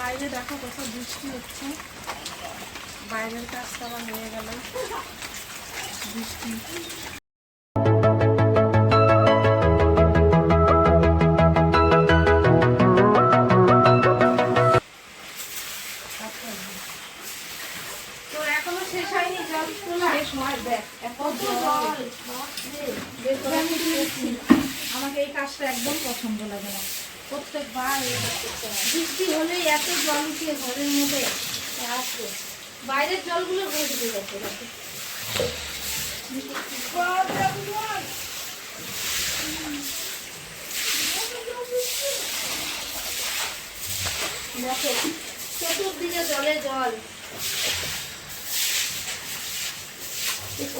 বাইরে দেখো কত বৃষ্টি হচ্ছে, বাইরের কাজটা আমার হয়ে গেল। বৃষ্টি তো এখনো শেষ হয়নি, জল তোলা শেষ হয়। দেখ এত জল, আমাকে এই কাজটা একদম পছন্দ লাগে না। প্রত্যেকবার বৃষ্টি হলেই এত জল উঠিয়ে ঘরের মধ্যে আসবে, বাইরের জলগুলো ঘরে ঢুকে যাচ্ছে। দেখো চতুর্দিকে জলে জল,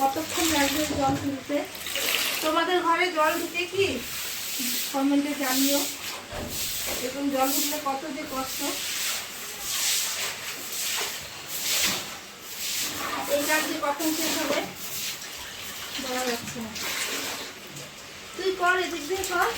কতক্ষণ লাগবে জল তুলতে? তোমাদের ঘরে জল ঢুকে কি কমেন্টে জানিও, এরকম জল ঢুকলে কত যে কষ্ট। এই কাজ যে কখন শেষ হবে বলা যাচ্ছে না। তুই কর, এদিক দিয়ে কর।